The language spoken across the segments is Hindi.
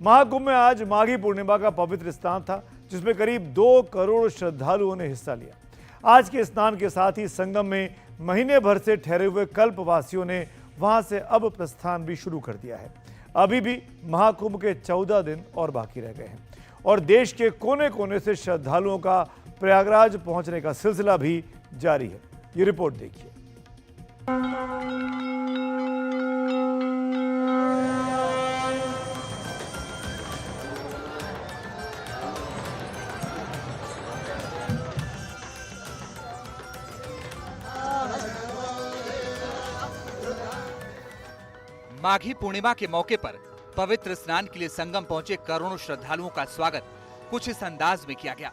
महाकुंभ में आज माघी पूर्णिमा का पवित्र स्नान था, जिसमें करीब 2 करोड़ श्रद्धालुओं ने हिस्सा लिया। आज के स्नान के साथ ही संगम में महीने भर से ठहरे हुए कल्पवासियों ने वहां से अब प्रस्थान भी शुरू कर दिया है। अभी भी महाकुंभ के 14 दिन और बाकी रह गए हैं और देश के कोने कोने से श्रद्धालुओं का प्रयागराज पहुंचने का सिलसिला भी जारी है। ये रिपोर्ट देखिए। माघी पूर्णिमा के मौके पर पवित्र स्नान के लिए संगम पहुंचे करोड़ों श्रद्धालुओं का स्वागत कुछ इस अंदाज में किया गया।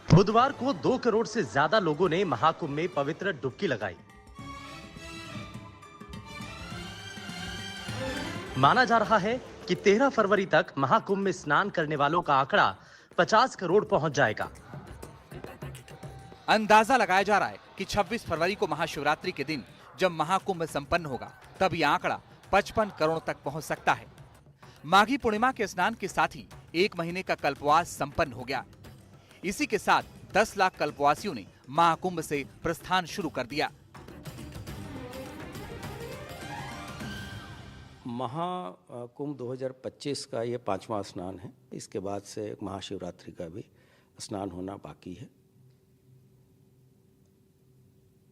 बुधवार को 2 करोड़ से ज्यादा लोगों ने महाकुंभ में पवित्र डुबकी लगाई। माना जा रहा है कि 13 फरवरी तक महाकुंभ में स्नान करने वालों का आंकड़ा 50 करोड़ पहुंच जाएगा। अंदाजा लगाया जा रहा है कि 26 फरवरी को महाशिवरात्रि के दिन जब महाकुंभ संपन्न होगा तब यह आंकड़ा 55 करोड़ तक पहुंच सकता है। माघी पूर्णिमा के स्नान के साथ ही 1 महीने का कल्पवास संपन्न हो गया। इसी के साथ 10 लाख कल्पवासियों ने महाकुंभ से प्रस्थान शुरू कर दिया। महाकुंभ 2025 का ये 5वां स्नान है। इसके बाद से महाशिवरात्रि का भी स्नान होना बाकी है।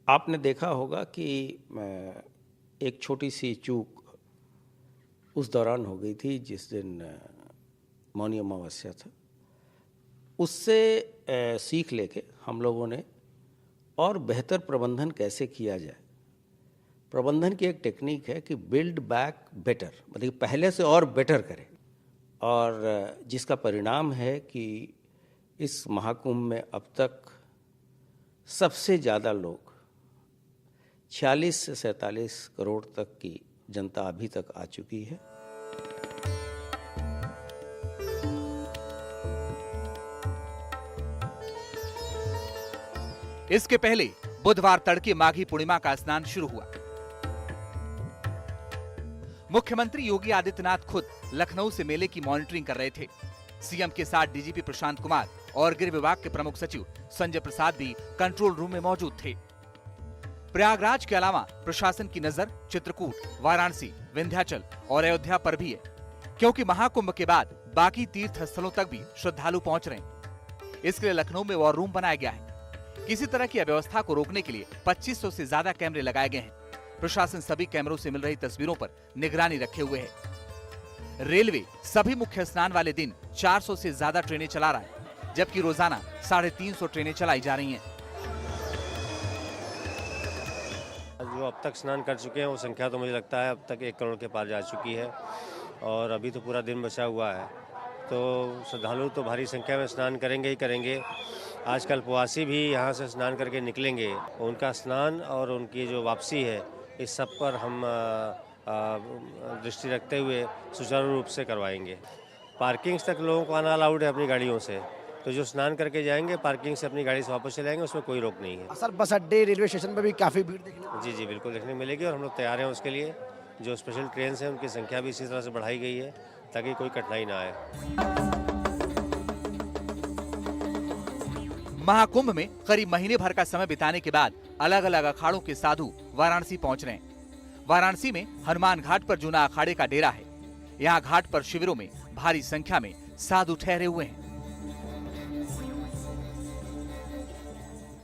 आपने देखा होगा कि एक छोटी सी चूक उस दौरान हो गई थी जिस दिन मौनी अमावस्या था। उससे सीख लेके हम लोगों ने और बेहतर प्रबंधन कैसे किया जाए। प्रबंधन की एक टेक्निक है कि बिल्ड बैक बेटर, मतलब पहले से और बेटर करें, और जिसका परिणाम है कि इस महाकुंभ में अब तक सबसे ज़्यादा लोग 46 से 47 करोड़ तक की जनता अभी तक आ चुकी है। इसके पहले बुधवार तड़के माघी पूर्णिमा का स्नान शुरू हुआ। मुख्यमंत्री योगी आदित्यनाथ खुद लखनऊ से मेले की मॉनिटरिंग कर रहे थे। सीएम के साथ डीजीपी प्रशांत कुमार और गृह विभाग के प्रमुख सचिव संजय प्रसाद भी कंट्रोल रूम में मौजूद थे। प्रयागराज के अलावा प्रशासन की नजर चित्रकूट, वाराणसी, विंध्याचल और अयोध्या पर भी है, क्योंकि महाकुंभ के बाद बाकी तीर्थ स्थलों तक भी श्रद्धालु पहुंच रहे हैं। इसके लिए लखनऊ में वॉर रूम बनाया गया है। किसी तरह की अव्यवस्था को रोकने के लिए 2500 से ज्यादा कैमरे लगाए गए हैं। प्रशासन सभी कैमरों से मिल रही तस्वीरों पर निगरानी रखे हुए है। रेलवे सभी मुख्य स्नान वाले दिन 400 से ज्यादा ट्रेनें चला रहा है, जबकि रोजाना 350 ट्रेनें चलाई जा रही हैं। जो अब तक स्नान कर चुके हैं वो संख्या तो मुझे लगता है अब तक 1 करोड़ के पार जा चुकी है और अभी तो पूरा दिन बचा हुआ है। तो श्रद्धालु तो भारी संख्या में स्नान करेंगे ही करेंगे। आजकल प्रवासी भी यहाँ से स्नान करके निकलेंगे। उनका स्नान और उनकी जो वापसी है इस सब पर हम दृष्टि रखते हुए सुचारू रूप से करवाएंगे। पार्किंग्स तक लोगों को आना अलाउड है अपनी गाड़ियों से, तो जो स्नान करके जाएंगे पार्किंग से अपनी गाड़ी से वापस चले जाएंगे, उसमें कोई रोक नहीं है। सर, बस अड्डे, रेलवे स्टेशन पर भी काफ़ी भीड़ देखने जी बिल्कुल देखने मिलेगी और हम लोग तैयार हैं उसके लिए। जो स्पेशल ट्रेन हैं उनकी संख्या भी इसी तरह से बढ़ाई गई है ताकि कोई कठिनाई ना आए। महाकुंभ में करीब महीने भर का समय बिताने के बाद अलग अलग अखाड़ों के साधु वाराणसी पहुंच रहे हैं। वाराणसी में हनुमान घाट पर जूना अखाड़े का डेरा है। यहाँ घाट पर शिविरों में भारी संख्या में साधु ठहरे हुए हैं।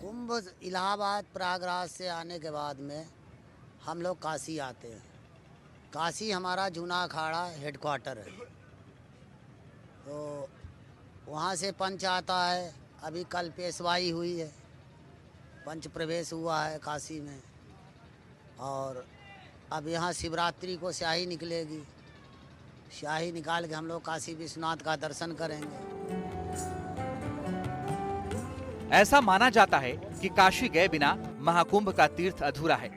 कुंभ इलाहाबाद प्रयागराज से आने के बाद में हम लोग काशी आते हैं। काशी हमारा जूना अखाड़ा हेडक्वार्टर है, तो वहाँ से पंच आता है। अभी कल पेशवाई हुई है, पंच प्रवेश हुआ है काशी में, और अब यहाँ शिवरात्रि को स्याही निकलेगी। स्याही निकाल के हम लोग काशी विश्वनाथ का दर्शन करेंगे। ऐसा माना जाता है कि काशी गए बिना महाकुंभ का तीर्थ अधूरा है।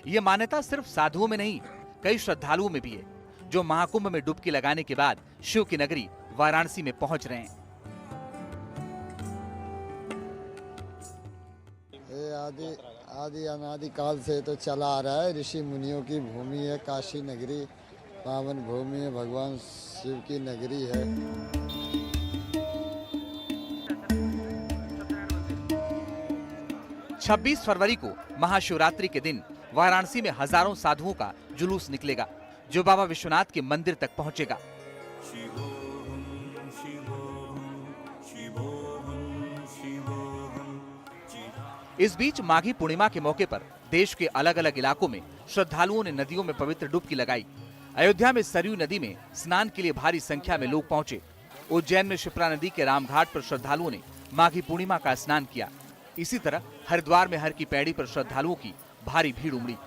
ये मान्यता सिर्फ साधुओं में नहीं, कई श्रद्धालुओं में भी है, जो महाकुंभ में डुबकी लगाने के बाद शिव की नगरी वाराणसी में पहुंच रहे हैं। आदि अनादि काल से तो चला आ रहा है। ऋषि मुनियों की भूमि है काशी नगरी, पावन भूमि है, भगवान शिव की नगरी है। 26 फरवरी को महाशिवरात्रि के दिन वाराणसी में हजारों साधुओं का जुलूस निकलेगा, जो बाबा विश्वनाथ के मंदिर तक पहुंचेगा। इस बीच माघी पूर्णिमा के मौके पर देश के अलग अलग इलाकों में श्रद्धालुओं ने नदियों में पवित्र डुबकी लगाई। अयोध्या में सरयू नदी में स्नान के लिए भारी संख्या में लोग पहुंचे। उज्जैन में शिप्रा नदी के रामघाट पर श्रद्धालुओं ने माघी पूर्णिमा का स्नान किया। इसी तरह हरिद्वार में हर की पैड़ी पर श्रद्धालुओं की भारी भीड़ उमड़ी।